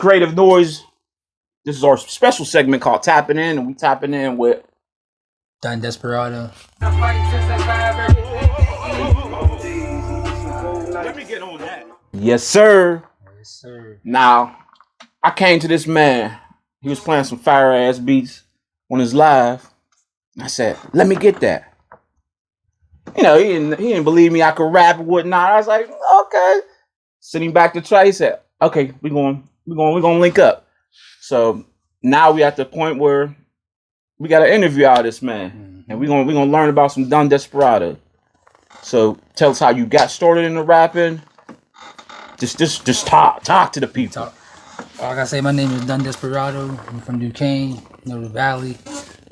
Creative Noise. This is our special segment called Tapping In, and we tapping in with Dunn Desperado. Let me get on that. Yes, sir. Yes, sir. Now, I came to this man. He was playing some fire ass beats on his live. I said, "Let me get that." You know, he didn't believe me. I could rap and whatnot. I was like, "Okay." Sitting back to try, he said, "Okay, we're gonna link up." So now we at the point where we got to interview all this man, and we're gonna learn about some Dunn Desperado. So tell us how you got started in the rapping. Just talk to the people. Like I say, my name is Dunn Desperado. I'm from Duquesne, the Valley.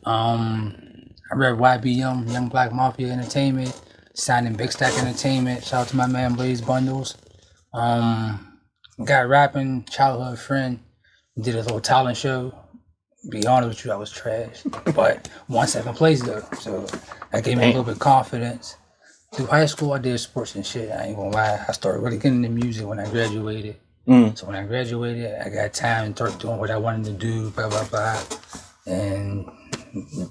I rep YBM, Young Black Mafia Entertainment, signed in Big Stack Entertainment. Shout out to my man Blaze Bundles. Got rapping, childhood friend. Did a little talent show. Be honest with you, I was trash, but won second place though, so that gave me a little bit of confidence. Through high school, I did sports and shit. I ain't gonna lie. I started really getting into music when I graduated. So when I graduated, I got time to start doing what I wanted to do, blah, blah, blah, and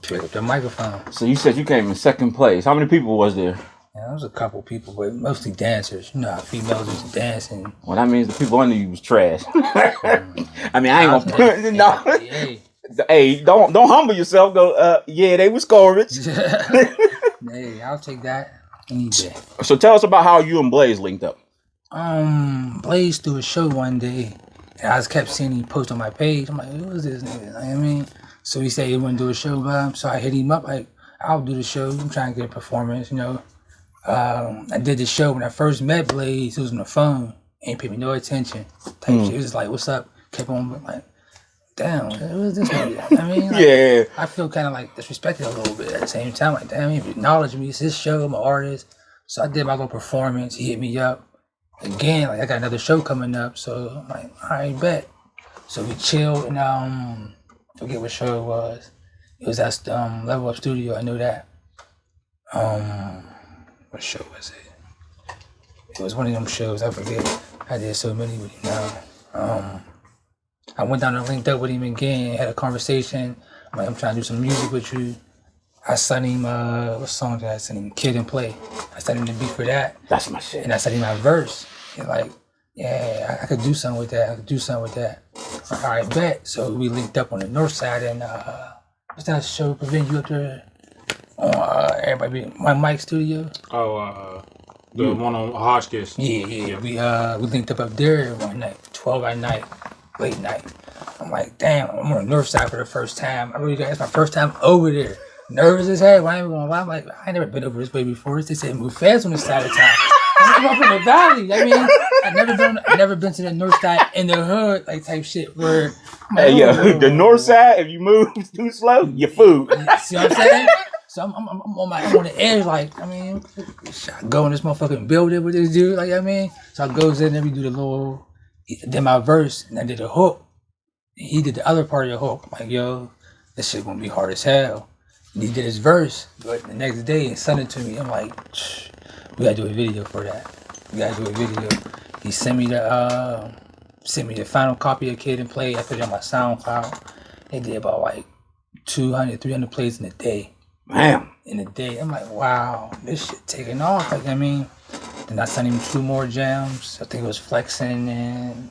pick up the microphone. So you said you came in second place. How many people was there? Yeah, there was a couple people, but mostly dancers. You know how females used to dance. And well, that means the people under you was trash. I mean, I ain't gonna... No. Hey, don't humble yourself. Go, yeah, they was garbage. Hey, I'll take that any day. So tell us about how you and Blaze linked up. Blaze threw a show one day, and I just kept seeing him post on my page. I'm like, who is this nigga? You know what I mean? So he said he wouldn't do a show by him, so I hit him up like, I'll do the show. I'm trying to get a performance, you know. I did the show when I first met Blaze. He was on the phone, ain't paid me no attention. Type shit. It was just like, what's up? Kept on like, damn, who is this nigga? I mean, like, yeah. I feel kind of like disrespected a little bit at the same time. Like, damn, he acknowledged me. It's his show. I'm an artist. So I did my little performance. He hit me up. Again, like I got another show coming up. So I'm like, all right, bet. So we chilled and I forget what show it was. It was at Level Up Studio. I knew that. What show was it? It was one of them shows. I forget. I did so many with him now. I went down and linked up with him again, had a conversation. I'm like, I'm trying to do some music with you. I sent him, what song did I send him? Kid and Play. I sent him the beat for that. That's my shit. And I sent him my verse. He's like, yeah, I could do something with that. I'm like, all right, bet. So we linked up on the north side and, what's that show, Prevent You up there? Everybody, my mic studio. The one on Hotchkiss. Yeah. We linked up there one night, 12 at night. Late night. I'm like, damn, I'm on the north side for the first time. It's my first time over there. Nervous as hell. I ain't gonna lie. I'm like, I ain't never been over this way before. They say move fast on this side of town. I'm from the valley. I mean, I never been to the north side in the hood, like type shit. Where hey, yo, the north side, if you move too slow, you're food. See what I'm saying? So I'm on the edge, like, I mean, I go in this motherfucking building with this dude, like, I mean, so I goes in and we do the little. Did my verse and I did a hook. He did the other part of the hook. I'm like, yo, this shit gonna be hard as hell. And he did his verse, but the next day he sent it to me. I'm like, we gotta do a video for that. He sent me the final copy of Kid and Play. I put it on my SoundCloud. They did about like 200, 300 plays in a day. Damn. In a day. I'm like, wow, this shit taking off. Like, I mean, then I sent him 2 more jams. I think it was Flexing and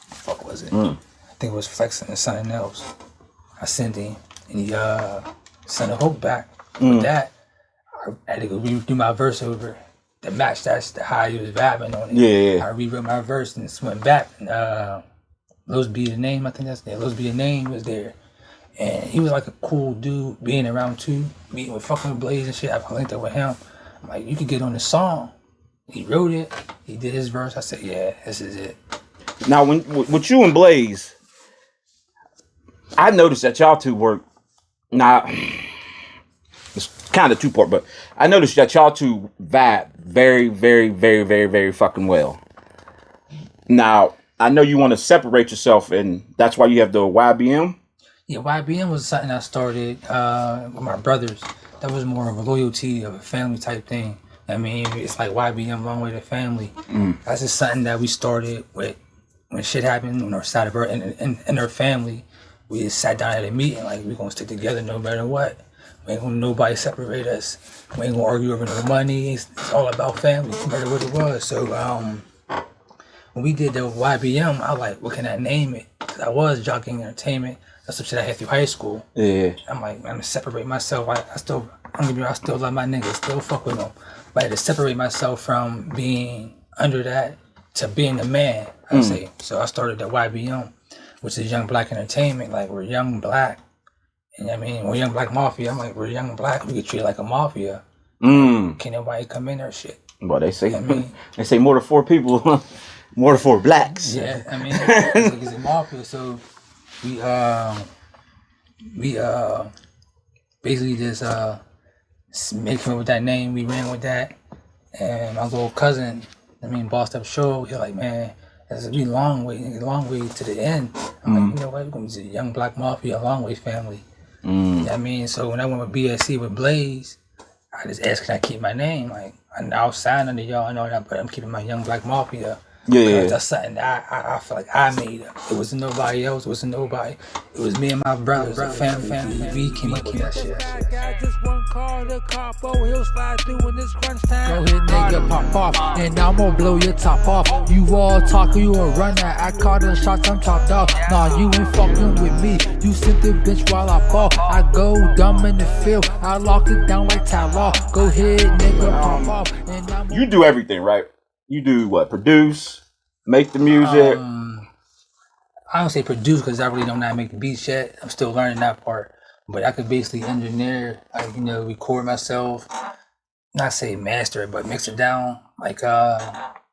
fuck was it? I think it was Flexing and something else. I sent him and he sent a hook back. With that, I had to go redo my verse over to match that's how he was vibing on it. Yeah. I rewrote my verse and just went back and Los Be the Name, I think that's there. Los Be the Name was there. And he was like a cool dude being around too, meeting with fucking Blaze and shit. I linked up with him. I'm like, you could get on the song. He wrote it. He did his verse. I said, yeah, this is it. Now, with you and Blaze, I noticed that y'all two work. Now, it's kind of 2-part, but I noticed that y'all two vibe very, very, very, very, very fucking well. Now, I know you want to separate yourself, and that's why you have the YBM. Yeah, YBM was something I started with my brothers. That was more of a loyalty of a family type thing. I mean, it's like YBM, long way to family. That's just something that we started with when shit happened on our side of her and her family, we just sat down at a meeting like we gonna stick together no matter what. We ain't gonna nobody separate us. We ain't gonna argue over no money. It's all about family, no matter what it was. So when we did the YBM, I was like, what can I name it? 'Cause I was jockeying entertainment. That's some shit I had through high school. Yeah. I'm like, I'm gonna separate myself. I still love my niggas, still fuck with them. But I had to separate myself from being under that to being a man, I say. So I started the YBM, which is Young Black Entertainment. Like, we're young black. And I mean, we're young black mafia. I'm like, we're young black. We get treated like a mafia. Can't nobody come in there shit. Well, they say they say more than 4 people, more than 4 blacks. Yeah, I mean, it's a mafia. So we basically just making with that name. We ran with that, and my little cousin, bossed up show. He's like, man, that's a long way to the end. I'm like, you know what? We're gonna be a young black mafia, a long way family. You know what I mean? So when I went with BSC with Blaze, I just asked, can I keep my name? Like, I'll sign under y'all and all that, but I'm keeping my young black mafia. Yeah. That's something that I feel like I made up. It wasn't nobody else. It wasn't nobody. It was me and my brothers. Family. We came up with that shit. Got just one car, the capo, he'll slide through in this crunch time. Go ahead, nigga, pop off, and I'm gonna blow your top off. You all talk, you a runner. I call the shots, I'm chopped off. Nah, you ain't fucking with me. You sit the bitch while I ball. I go dumb in the field. I lock it down like Tyler. Go ahead, nigga, pop off, and I'm. You do everything, right? You do what? Produce, make the music. I don't say produce because I really don't know how to make the beats yet. I'm still learning that part. But I could basically engineer, like, record myself. Not say master it, but mix it down. Like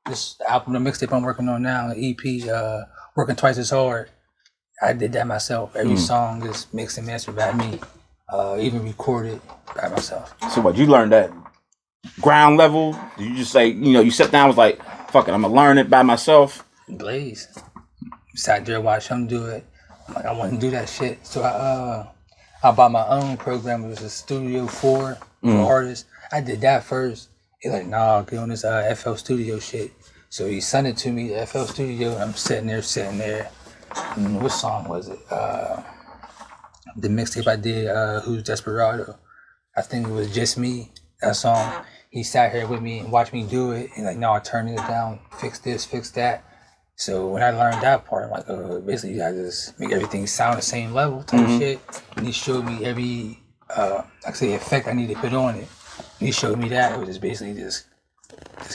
this album, the mixtape I'm working on now, the EP, Working Twice as Hard. I did that myself. Every song is mixed and mastered by me. Even recorded by myself. So what? You learned that ground level? Did you just say, you sat down and was like, fuck it, I'm gonna learn it by myself? Blaze. Sat there, watch him do it. I'm like, I want to do that shit. So I bought my own program. It was a Studio 4 for artists. I did that first. He's like, nah, get on this FL Studio shit. So he sent it to me, the FL Studio, and I'm sitting there. And what song was it? The mixtape I did, Who's Desperado? I think it was Just Me, that song. He sat here with me and watched me do it. And like, no, I turned it down, fix this, fix that. So when I learned that part, I'm like, basically you gotta just make everything sound the same level type shit. And he showed me every, effect I need to put on it. And he showed me that. It was just basically just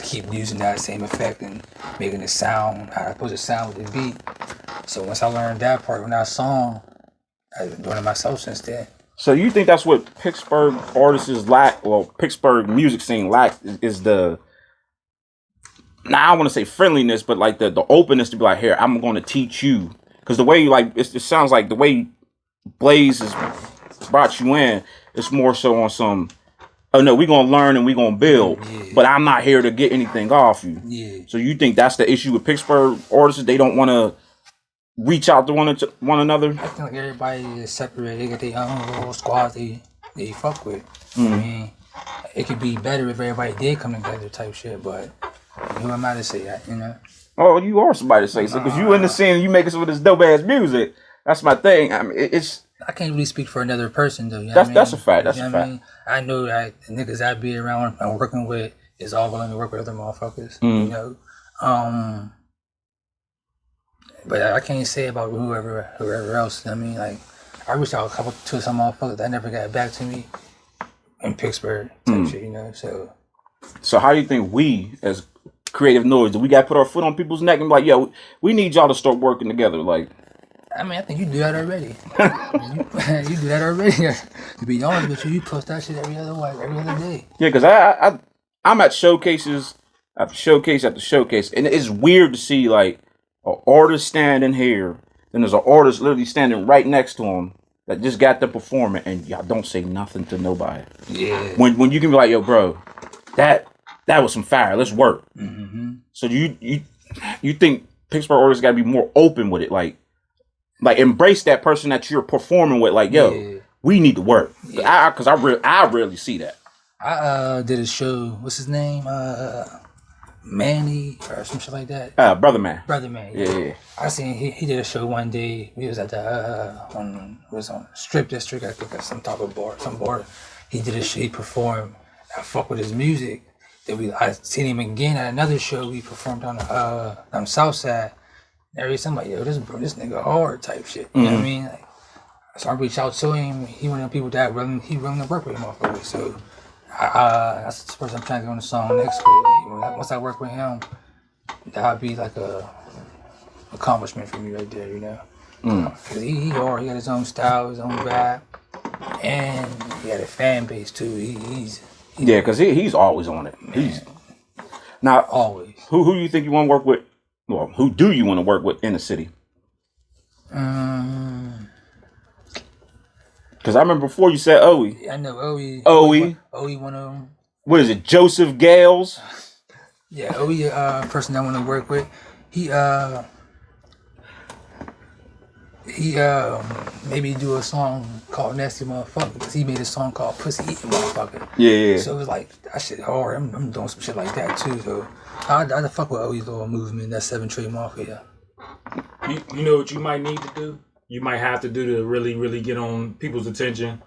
keep using that same effect and making it sound how it's supposed to sound with the beat. So once I learned that part on that song, I've been doing it myself since then. So you think that's what Pittsburgh artists lack, well, Pittsburgh music scene lack is the, now I don't want to say friendliness, but like the openness to be like, here, I'm going to teach you. Because the way it sounds like the way Blaze has brought you in, it's more so on some, oh no, we're going to learn and we're going to build, but I'm not here to get anything off you. Yeah. So you think that's the issue with Pittsburgh artists? They don't want to reach out to one another? I think like everybody is separated. They got their own little squads they fuck with. I mean, it could be better if everybody did come together type shit, but who am I to say that, Oh, you are somebody to say so, because you in the scene, you making some of this dope ass music. That's my thing. I mean, it's. I can't really speak for another person though. That's a fact. That's a fact. I mean? I know that the niggas I be around and working with is all willing to work with other motherfuckers. But I can't say about whoever else. I mean, like, I reached out to some motherfuckers that never got back to me in Pittsburgh type shit, So how do you think we, as Creative Noise, do we got to put our foot on people's neck and be like, yo, we need y'all to start working together? Like, I mean, I think you do that already. you do that already. To be honest with you post that shit every other day. Yeah, because I'm at showcases after showcase after showcase, and it's weird to see like an artist standing here, then there's an artist literally standing right next to him that just got the performing, and y'all don't say nothing to nobody. Yeah. When you can be like, yo, bro, that was some fire. Let's work. So you think Pittsburgh artists got to be more open with it, like embrace that person that you're performing with, like, yo, we need to work. Because I rarely see that. I did a show. What's his name? Manny or some shit like that. Brother Man. Brother Man. Yeah. I seen he did a show one day. He was at the on Strip District, I think, at some type of bar, some bar. He did a show. He performed. I fuck with his music. Then I seen him again at another show. We performed on the South Side. And every time I'm like, yo, this nigga hard type shit. You know what I mean? Like, so I reached out to him. He one of the people that he willing to work with him, motherfucker. So that's the person I'm trying to get on the song next week. Once I work with him, that'd be like a accomplishment for me right there, you know. Cause he hard. He got his own style, his own vibe, and he got a fan base too. Yeah, cause he's always on it. He's now always. Who do you think you want to work with? Well, who do you want to work with in the city? Because I remember before you said Oe. Yeah, I know Oe. Oe, one of them. What is it, Joseph Gales? Yeah, Oe, person I want to work with. He maybe do a song called Nasty Motherfucker, because he made a song called Pussy Eating Motherfucker. Yeah. So it was like, that shit hard. I'm doing some shit like that too. So I fuck with Oe's little movement, that 7 Trade Mafia. You know what you might need to do? You might have to do to really, really get on people's attention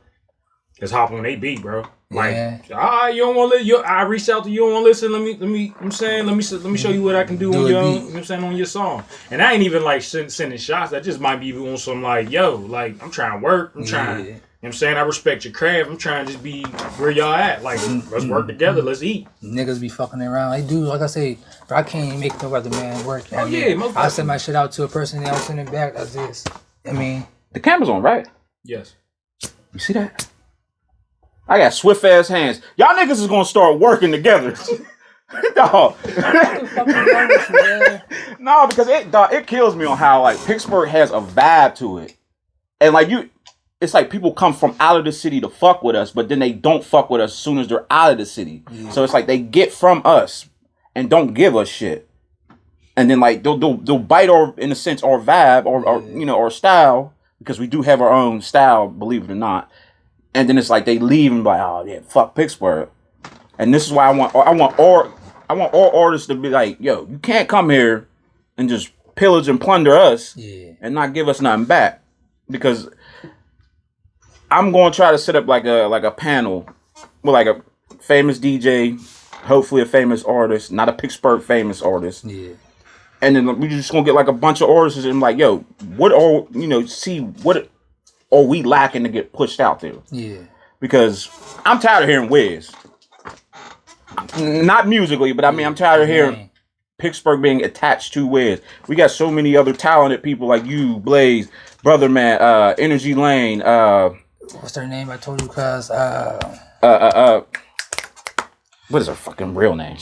is hop on they beat, bro. Like, you don't want to listen. I reached out to you, don't want to listen. Let me show you what I can do on your, you know what I'm saying, on your song. And I ain't even like sending shots. That just might be on some like, yo, like I'm trying to work. I'm trying. You know what I'm saying? I respect your craft. I'm trying to just be where y'all at. Like, let's work together. Let's eat. Niggas be fucking around. They do, like I say, bro, I can't even make no other man work. I send my shit out to a person, they don't send it back. That's this. I mean, the camera's on, right? Yes. You see that? I got swift ass hands. Y'all niggas is gonna start working together. No. No, because it kills me on how like Pittsburgh has a vibe to it. And like it's like people come from out of the city to fuck with us, but then they don't fuck with us as soon as they're out of the city. Yeah. So it's like they get from us and don't give us shit. And then like they'll bite our, in a sense, our vibe or you know, our style, because we do have our own style, believe it or not. And then it's like they leave and be like, oh yeah, fuck Pittsburgh. And this is why I want all artists to be like, yo, you can't come here and just pillage and plunder us and not give us nothing back. Because I'm going to try to set up like a panel with like a famous DJ, hopefully a famous artist, not a Pittsburgh famous artist. Yeah. And then we just gonna get like a bunch of artists and like, yo, what are, you know, see what are we lacking to get pushed out there? Yeah. Because I'm tired of hearing Wiz. Not musically, but I mean, I'm tired of hearing Pittsburgh being attached to Wiz. We got so many other talented people like you, Blaze, Brother Man, Energy Lane. What's their name? I told you, cuz. What is her fucking real name?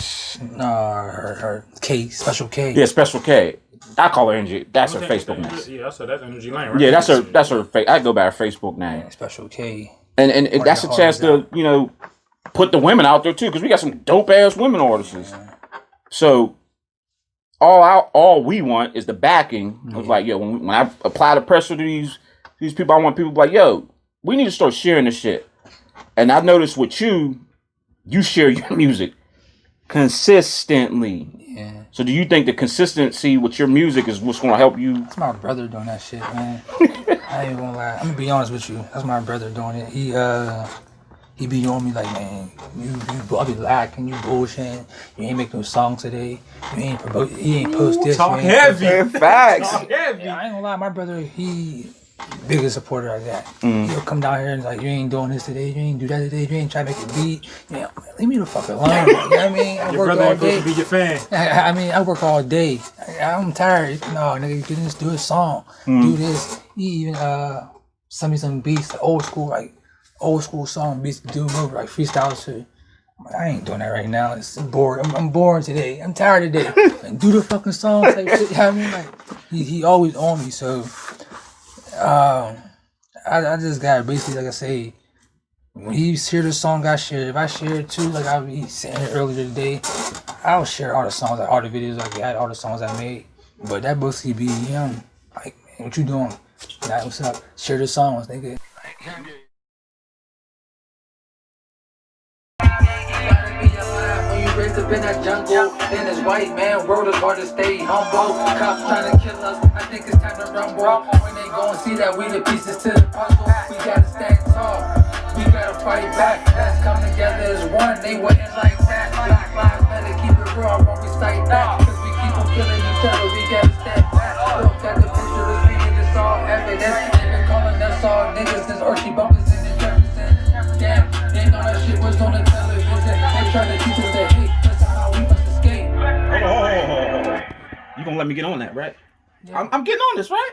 Her K, Special K. Yeah, Special K. I call her Energy. That's her Facebook name. Yeah, that's Energy Lane, right? Yeah, that's her. I go by her Facebook name. Yeah, Special K. And that's a chance to, you know, put the women out there too, because we got some dope ass women artists. Yeah. So all we want is the backing of like, yo, when I apply the pressure to these people, I want people to be like, yo, we need to start sharing this shit. And I noticed with you share your music consistently. Yeah. So do you think the consistency with your music is what's going to help you? That's my brother doing that shit, man. I ain't gonna lie. I'm gonna be honest with you. That's my brother doing it. He be on me like, man, I be lacking, you bullshitting. You ain't make no songs today. You ain't promote. He ain't post this. Talk heavy. Facts. Talk heavy. Yeah, I ain't gonna lie. My brother, he biggest supporter of that. He'll come down here and like, you ain't doing this today. You ain't do that today. You ain't trying to make a beat. Yeah, leave me the fuck alone. You know what I mean? I Your work brother all ain't day. supposed to be your fan. I mean, I work all day. I'm tired. No, nigga, you can just do a song. Do this. He even send me some beats, old school song beats to do over, like freestyle too. I ain't doing that right now. It's bored. I'm bored today. I'm tired today. And do the fucking song type shit. You know what I mean? Like he always on me. So I just got basically, like I say, when he shared the song, I share. If I share it too, like I be saying it earlier today, I'll share all the songs, like all the videos I got, all the songs I made. But that mostly be him. Like, man, what you doing? Nah, what's up? Share the songs, nigga. When you raised up in that jungle, In this white man world, it's hard to stay humble. Cops trying to kill us, I think it's time to rumble. When they gon' see that we the pieces to the puzzle, we gotta stand tall, we gotta fight back. Let's come together as one, they wasn't like that. Black lives matter, keep it raw, won't recite that. Cause we keep on killing each other, we gotta step back. Look at the picture, it's reading, it's all evidence. They been calling us all niggas since Archie Bumpers in the Jefferson. Damn, they know that shit was on the television. They trying to teach us to hate, that's how we must escape. Hold on. You gonna let me get on that, right? Yeah. I'm getting on this, right?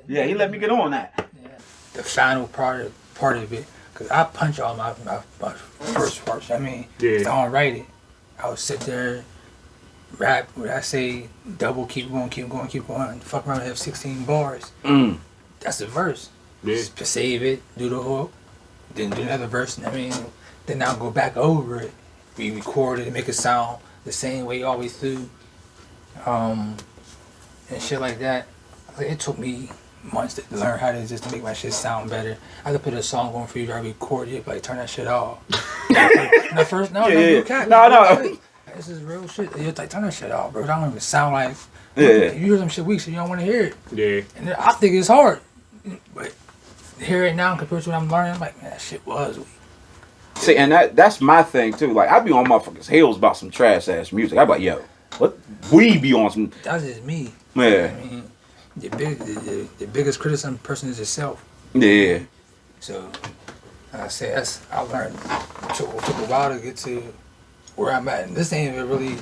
Yeah, he let me get on that. Yeah. The final part of it, cause I punch all my first parts. I mean, I don't write it. I would sit there, rap. When I say double, keep going. Fuck around and have 16 bars. That's the verse. Yeah. Save it, do the hook, then do another verse. I mean, then I'll go back over it. We record it and make it sound the same way always do. And shit like that. Like, it took me months to learn how to just make my shit sound better. I could put a song on for you to record it, but like, turn that shit off. No. This is real shit. You're like, turn that shit off, bro. I don't even sound like. You hear some shit weak, so you don't want to hear it. Yeah. And I think it's hard, but hear it now compared to what I'm learning, I'm like, man, that shit was weak. See, and that's my thing too. Like, I be on motherfuckers' heels about some trash ass music. I be like, yo, what? We be on some. That's just me. Yeah. I mean, the biggest criticism person is yourself. Yeah. So, like I said, I learned. Took a while to get to where I'm at. And this ain't even really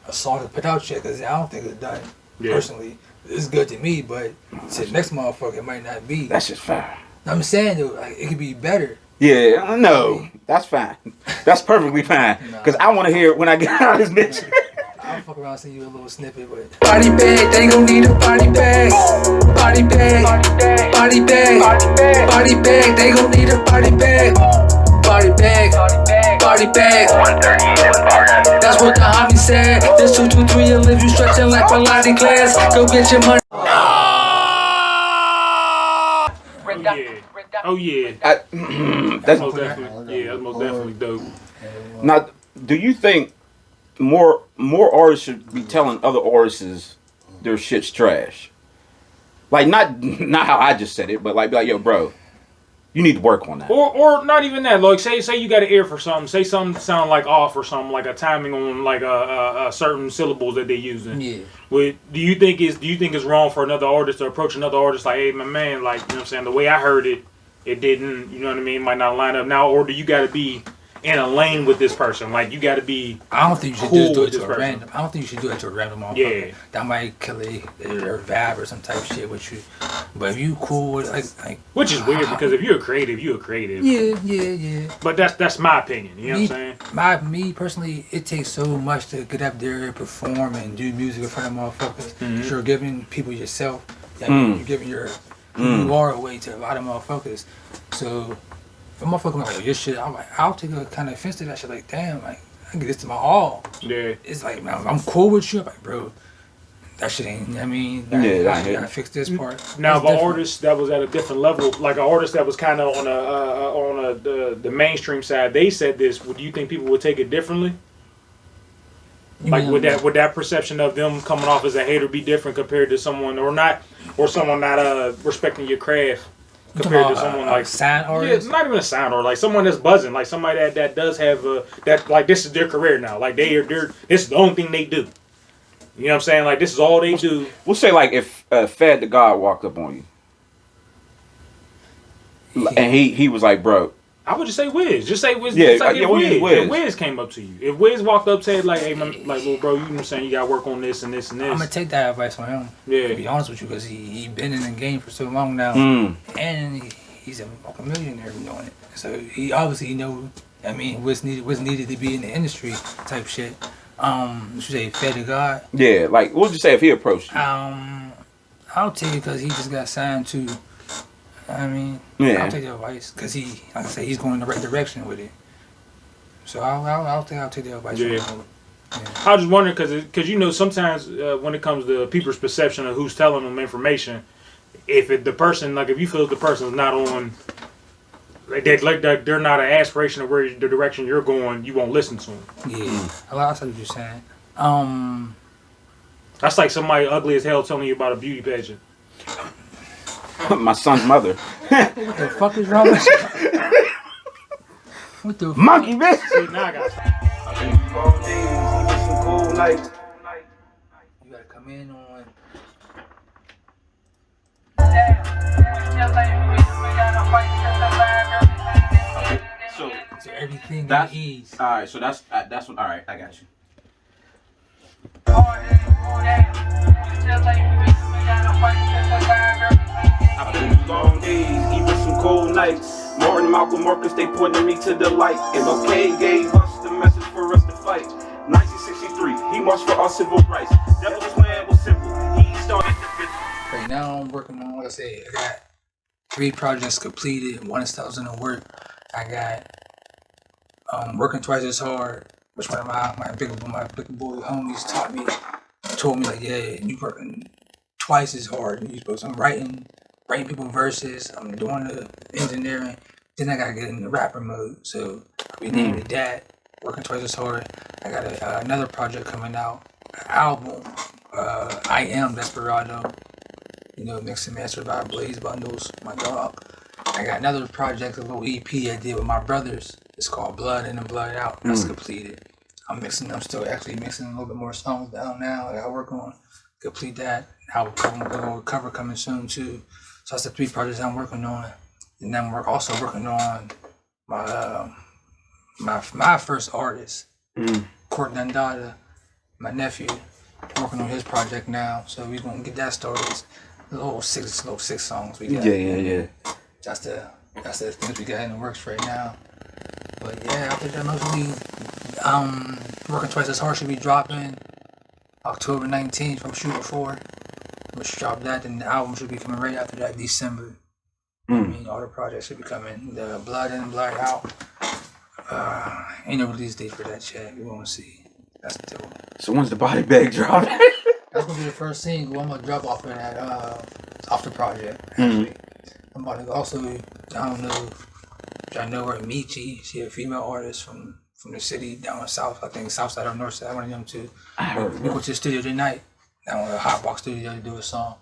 a song to put out yet, because I don't think it's done. Yeah. Personally, it's good to me, but to the next motherfucker, it might not be. That's just fine. I'm saying though, like, it could be better. Yeah, I know. That's fine. That's perfectly fine. Because I want to hear it when I get out of this bitch. I'll fuck around and send you a little snippet, but body bag, they gon' need a body bag. Body bag, body bag, body bag, they gon' need a body bag. Body bag, body bag. 130. That's what the homie said. This 223 and live you stretching like Pilates class. Go get your money. Oh yeah. That's most definitely. Yeah, that's most definitely dope. Now, do you think more artists should be telling other artists their shit's trash? Like, not how I just said it, but like, be like, yo, bro, you need to work on that. Or not even that. Like, say you got an ear for something. Say something sound like off or something, like a timing on like a certain syllables that they're using. Yeah. Do you think it's wrong for another artist to approach another artist like, hey, my man, like, you know what I'm saying, the way I heard it, it didn't, you know what I mean, might not line up now, or do you got to be in a lane with this person? Like, you got to be. I don't think you should cool just do with it this to a person. random. I don't think you should do it to a random motherfucker. Yeah. That might kill their vibe or some type of shit with you. But if you cool with like Which is weird, because if you're a creative, you're a creative. Yeah. But that's my opinion. You know what I'm saying? Me personally, it takes so much to get up there, perform, and do music in front of motherfuckers. Mm-hmm. You're giving people yourself. You're giving who you are away to a lot of motherfuckers. So if a motherfucker like your shit, I'll take a kind of offense to that shit. Like, damn, like, I get this to my all. Yeah. It's like, man, I'm cool with you. I'm like, bro, that shit ain't. I mean, I gotta fix this part. Now, if an artist that was at a different level, like an artist that was kind of on the mainstream side, they said this. Do you think people would take it differently? Like, would that perception of them coming off as a hater be different compared to someone not respecting your craft compared to someone like sound artist? Yeah, not even a sound artist, like someone that's buzzing, like somebody that does have that, like, this is their career now, like they're this is the only thing they do. You know what I'm saying? Like, this is all they do. We'll say, like, if Fed the God walked up on you, and he was like, bro. I would just say Wiz. Just say Wiz. Yeah, It's like yeah, we'll use Wiz. If Wiz came up to you, if Wiz walked up, said like, "Hey, man, like, little bro, you know what I'm saying? You got to work on this and this and this." I'm gonna take that advice from him. Yeah. To be honest with you, because he been in the game for so long now, and he's a fucking millionaire doing it. So he obviously know. I mean, what's needed to be in the industry type shit. You say Fed to God. Yeah, like, what would you say if he approached you? I'll tell you because he just got signed to. I mean, Yeah. I'll take the advice because he, like I say, he's going in the right direction with it. So I'll take the advice. Yeah. From him. Yeah. I was just wondering because you know sometimes when it comes to people's perception of who's telling them information, if the person, like, if you feel the person's not on, like they're not an aspiration of where the direction you're going, you won't listen to them. Yeah, I see what you're saying. That's like somebody ugly as hell telling you about a beauty pageant. My son's mother. What the fuck is wrong with you? What the Monkey bitch. See, now I got Some cool nights. You gotta come in on. So everything That's ease. all right. So that's what. All right, I got you. I've been long days, even some cold nights. Martin, Malcolm, Marcus, they pointed me to the light. MLK gave us the message for us to fight. 1963, he marched for our civil rights. Devil's plan was simple. He started the Right now I'm working on, like I said, I got 3 projects completed, 1 is still in the work. I got Working Twice as Hard, which one of my big boy homies told me like, yeah, you working twice as hard. You supposed to, I'm writing people verses, I'm doing the engineering, then I gotta get in the rapper mode. So we named it that, Working Twice as Hard. I got another project coming out, an album, I Am Desperado, you know, mixed and mastered by Blaze Bundles, my dog. I got another project, a little EP I did with my brothers. It's called Blood In and Blood Out. That's completed. I'm still actually mixing a little bit more songs down now. I gotta work on complete that. Album cover coming soon too. So that's the 3 projects I'm working on. And then we're also working on my first artist, Court Dundada, my nephew. Working on his project now. So we're gonna get that started. It's little six songs we got. Yeah. That's the things we got in the works right now. But yeah, after that mostly Working Twice as Hard should be dropping October 19th. I'm shooting for. We should drop that, and the album should be coming right after that, December. I mean, all the projects should be coming. The Blood In and Blood Out. Ain't no release date for that yet. We won't see. That's the deal. So when's the body bag dropping? That's gonna be the first single I'm gonna drop off of that off the project. Actually, I'm about to also, I don't know if y'all know her, Michi. She a female artist from the city down south. I think south side or north side. One of them two. We go to the studio tonight. Down at the Hot Box Studio to do a song.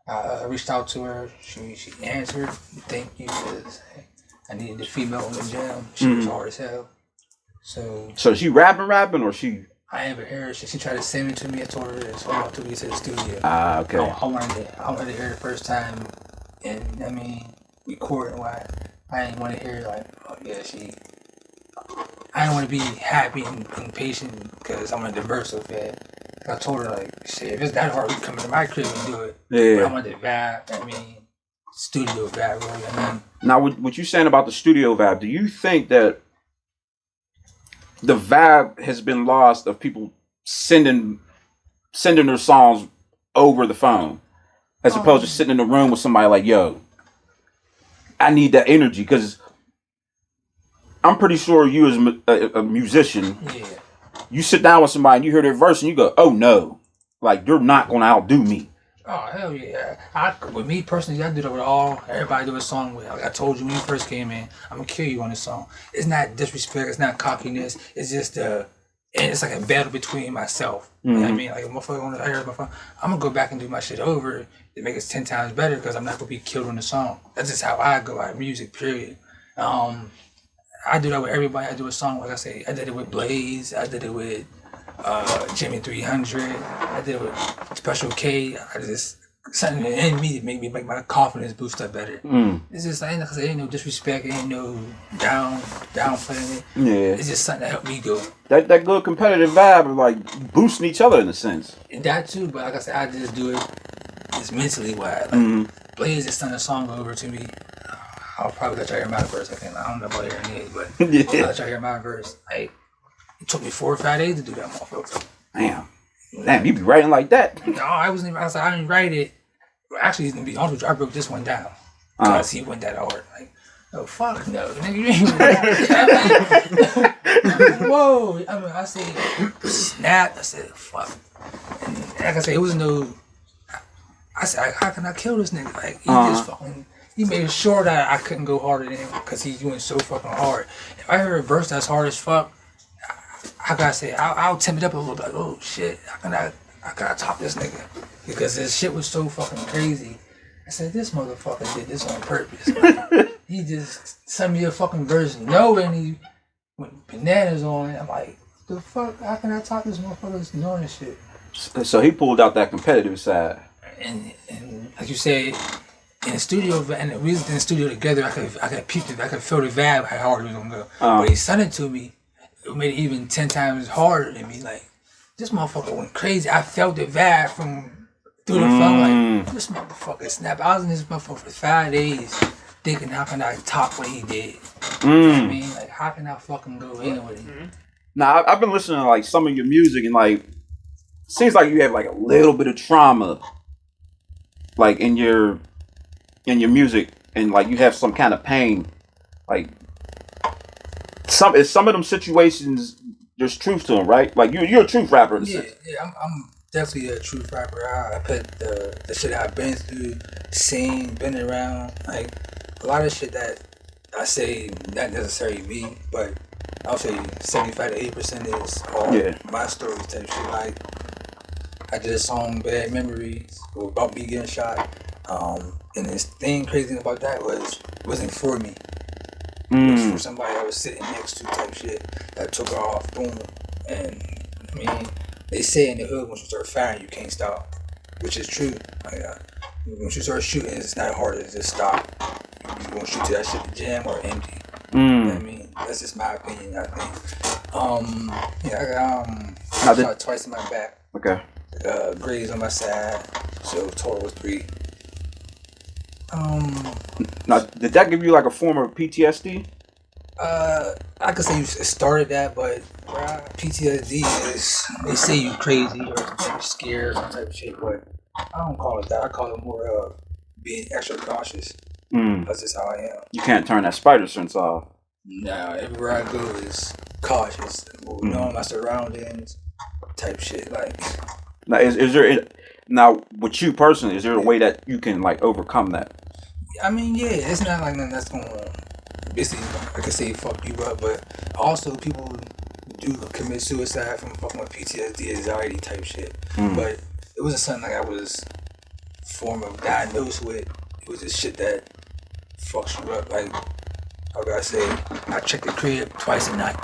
I reached out to her. She answered. Thank you, because I needed the female on the jam. She was hard as hell. So she rapping, or she? I haven't heard it. She tried to send it to me. I told her to hold on to me to the studio. Okay. I wanted to hear it the first time, and I mean, recording why I didn't want to hear like, oh yeah, I didn't want to be happy and patient because I'm a diverse fan. I told her like, shit, if it's that hard, we come to my crib and do it. Yeah. But I want the vibe. I mean, studio vibe, really. I mean, now, what you saying about the studio vibe? Do you think that the vibe has been lost of people sending their songs over the phone, as opposed to sitting in the room with somebody like, yo, I need that energy? Because I'm pretty sure you as a musician, you sit down with somebody and you hear their verse and you go, oh no, like you're not going to outdo me. Oh hell yeah! With me personally, I do that with everybody do a song with. Like I told you when you first came in, I'm gonna kill you on this song. It's not disrespect, it's not cockiness. It's just and it's like a battle between myself. You know what I mean? Like a motherfucker on the air, I'm gonna go back and do my shit over to make it 10 times better because I'm not gonna be killed on the song. That's just how I go at music. Period. I do that with everybody. I do a song, like I say, I did it with Blaze, I did it with Jimmy 300, I did it with Special K. I just something in me that make my confidence boost up better. It's just ain't no disrespect, ain't no downplaying it. Yeah. It's just something that helped me go. That good competitive vibe of like boosting each other in a sense. And that too, but like I said, I just do it just mentally wise. Like Blaze just sent a song over to me. I'll probably let y'all hear my verse. I don't know about hearing it, but I'll let y'all hear my verse. Like, it took me 4 or 5 days to do that motherfucker. Damn, you be writing like that? No, I didn't write it. Actually, to be honest with you, I broke this one down. Because he went that hard. Like, oh, fuck no. Nigga, you ain't whoa. I mean, I said, snap. I said, fuck. And like I said, it was no, I said, how can I kill this nigga? Like, he just fucking, he made sure that I couldn't go harder than him because he's doing so fucking hard. If I heard a verse that's hard as fuck, how can I say? I'll tempt it up a little bit. Like, oh shit, I gotta top this nigga because this shit was so fucking crazy. I said, this motherfucker did this on purpose. Like, he just sent me a fucking verse knowing he went bananas on it. I'm like, the fuck? How can I top this motherfucker that's doing this shit? So he pulled out that competitive side. And like you said, in the studio, and we was in the studio together, I could peep it, I could feel the vibe, how hard it was gonna go. But he sent it to me, it made it even 10 times harder than me. Like, this motherfucker went crazy. I felt the vibe through the phone, like, this motherfucker snap. I was in this motherfucker for 5 days thinking, how can I top what he did? You know what I mean? Like, how can I fucking go in with it? Now, I've been listening to like some of your music, and like, seems like you have like a little bit of trauma, like in your music, and like you have some kind of pain. Like some of them situations, there's truth to them, right? Like you're a truth rapper. Yeah, I'm definitely a truth rapper. I put the shit I've been through, seen, been around. Like a lot of shit that I say not necessarily me, but I'll say 75 to 80% is all my stories type shit. Like I did a song, Bad Memories, about me getting shot. And this thing crazy about that wasn't for me. It was for somebody I was sitting next to type shit that took off, boom. And I mean, they say in the hood, once you start firing, you can't stop, which is true. Like, once you start shooting, it's not hard to just stop. You gonna shoot to that shit to jam or empty. You know what I mean? That's just my opinion, I think. I got shot twice in my back. Okay. Graze on my side, so total was 3. Now, did that give you like a form of PTSD? I could say it started that, but PTSD is, they say you crazy or you're scared or some type of shit, but I don't call it that. I call it more of being extra cautious. That's just how I am. You can't turn that spider sense off. Nah, everywhere I go is cautious. Knowing my surroundings, type shit. Like, now, is there now with you personally? Is there a way that you can like overcome that? I mean, yeah, it's not like nothing that's gonna basically, I could say, fuck you up, but also people do commit suicide from fucking with PTSD, anxiety type shit. But it wasn't something like I was form of diagnosed with. It was just shit that fucks you up. Like, how could I say? I check the crib twice a night.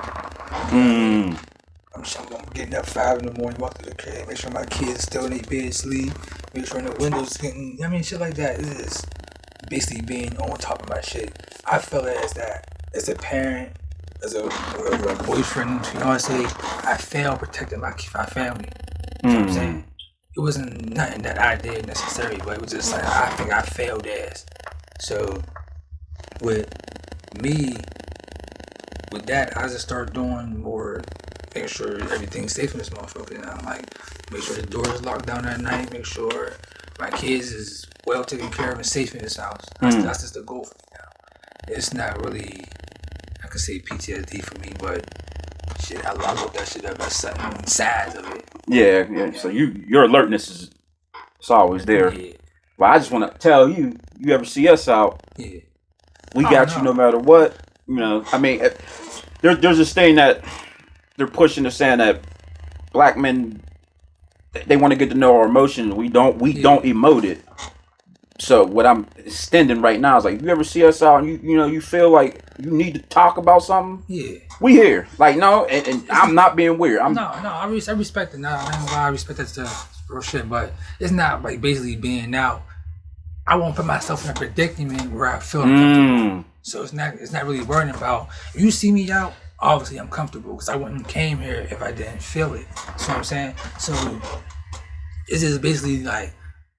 I'm getting up 5 in the morning, walk to the crib, make sure my kids still in their bed, sleep, make sure the windows getting, I mean, shit like that. It is basically being on top of my shit. I feel it as a parent, as a boyfriend, fiance, I failed protecting my family. You know what I'm saying? It wasn't nothing that I did necessarily, but it was just like, I think I failed as. So, with me, with that, I just started doing more, making sure everything's safe in this motherfucker. And I'm like, make sure the door is locked down at night, make sure my kids is well taken care of and safe in this house. That's just the goal for me now. It's not really, I could say PTSD for me, but shit, I lock that shit up at certain sides of it. Yeah. So your alertness is, it's always there. Yeah. Well, I just want to tell you, you ever see us out, we got you no matter what. You know, I mean, there's this thing that they're pushing to saying that black men, they want to get to know our emotions. We don't emote it. So what I'm extending right now is like, you ever see us out and you feel like you need to talk about something? Yeah. We here. Like, no, and I'm not being weird. I respect it. No, I ain't gonna lie, I respect that stuff, real shit. But it's not like basically being out. I won't put myself in a predicament where I feel uncomfortable. So it's not really worrying about, if you see me out, obviously I'm comfortable because I wouldn't came here if I didn't feel it. See what I'm saying? So it's just basically like,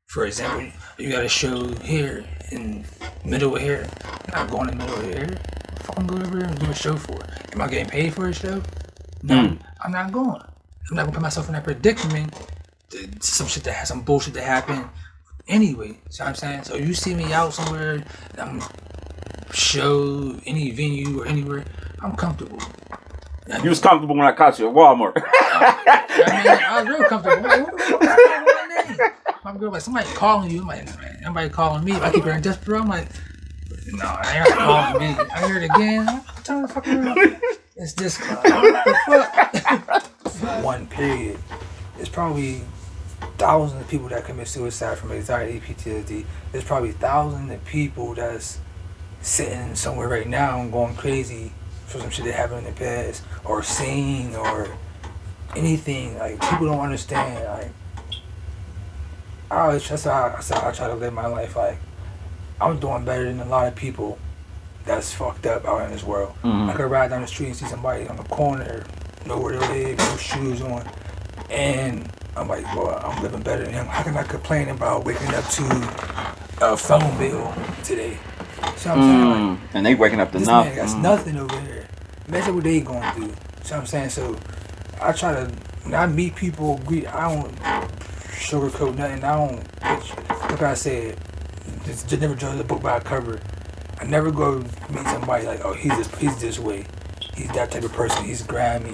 for example, you got a show here in middle of here. I'm not going in the middle of here. Fucking go over here and do a show for it. Am I getting paid for a show? No, I'm not going. I'm not gonna put myself in that predicament. Some bullshit that happened anyway. See what I'm saying? So you see me out somewhere, I'm show, any venue or anywhere, I'm comfortable. You was comfortable when I caught you at Walmart. I was real comfortable. I'm good. Like somebody calling you, I'm like, man, somebody calling me. If I keep hearing Desperado, I'm like, no, I ain't calling me. I hear it again. Turn the fuck around. It's just what the fuck? One period. There's probably thousands of people that commit suicide from anxiety, PTSD. There's probably thousands of people that's sitting somewhere right now and going crazy for some shit that happened in the past or seen or anything. Like, people don't understand. Like, that's how I try to live my life. Like, I'm doing better than a lot of people that's fucked up out in this world. Mm-hmm. I could ride down the street and see somebody on the corner, know where to live, no shoes on, and I'm like, well, I'm living better than him. How can I complain about waking up to a phone bill today? So I'm saying, like, and they waking up to this nothing. man got nothing over here. Imagine what they going through. So I'm saying, so I try to, when I meet people, I don't sugarcoat nothing. I don't, like I said, just never judge a book by a cover. I never go meet somebody like, oh, he's this way. He's that type of person. He's grimy.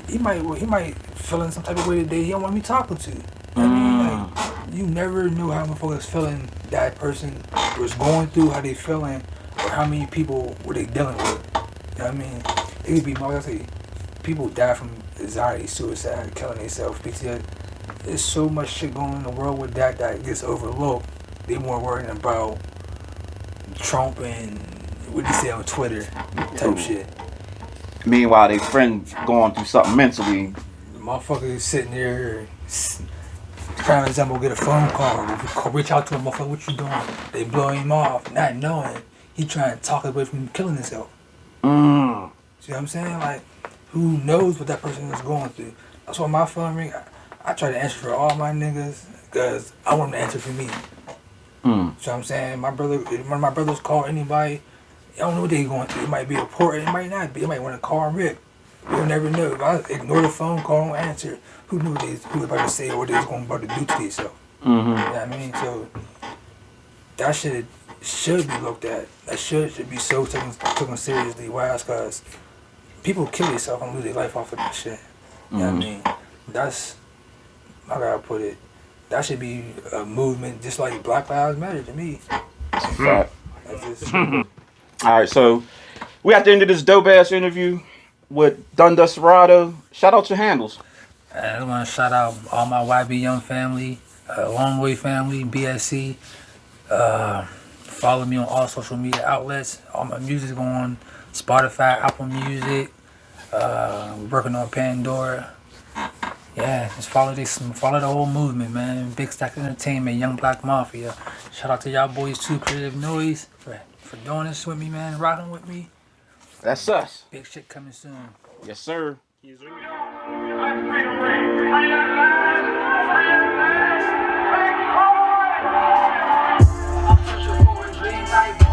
He might feel in some type of way today he don't want me talking to. I mean, like, you never know how motherfuckers feeling that person was going through, how they feeling, or how many people were they dealing with. You know what I mean? It could be, like I say, people die from anxiety, suicide, killing themselves, PTSD. There's so much shit going on in the world with that gets overlooked. They more worried about Trump and what they say on Twitter type shit. Meanwhile, their friend going through something mentally. The motherfucker is sitting there trying to example, get a phone call, reach out to him, motherfucker, what you doing? They blow him off, not knowing he trying to talk away from killing himself. See what I'm saying? Like, who knows what that person is going through? That's why my phone ring. I try to answer for all my niggas because I want them to answer for me. So I'm saying, one of my brothers call anybody, I don't know what they going through. It might be important, it might not be. It might want to call Rick. You'll never know. If I ignore the phone call, don't answer, who knew who was about to say or what they was about to do to themselves. You know what I mean? So that shit should be looked at. That should be so taken seriously. Why? Because people kill themselves and lose their life off of that shit. You know what I mean? That's how I put it. That should be a movement just like Black Lives Matter to me. Fact. That's just, All right, so we at the end of this dope ass interview with Dunn Desperado. Shout out your handles. I want to shout out all my YB Young family, Longway family, BSC. Follow me on all social media outlets. All my music's on Spotify, Apple Music. Working on Pandora. Yeah, just follow the whole movement, man. Big Stack Entertainment, Young Black Mafia. Shout out to y'all boys too, Creative Noise, for doing this with me, man, rocking with me. That's us. Big shit coming soon. Yes, sir. I'm searching for a dream like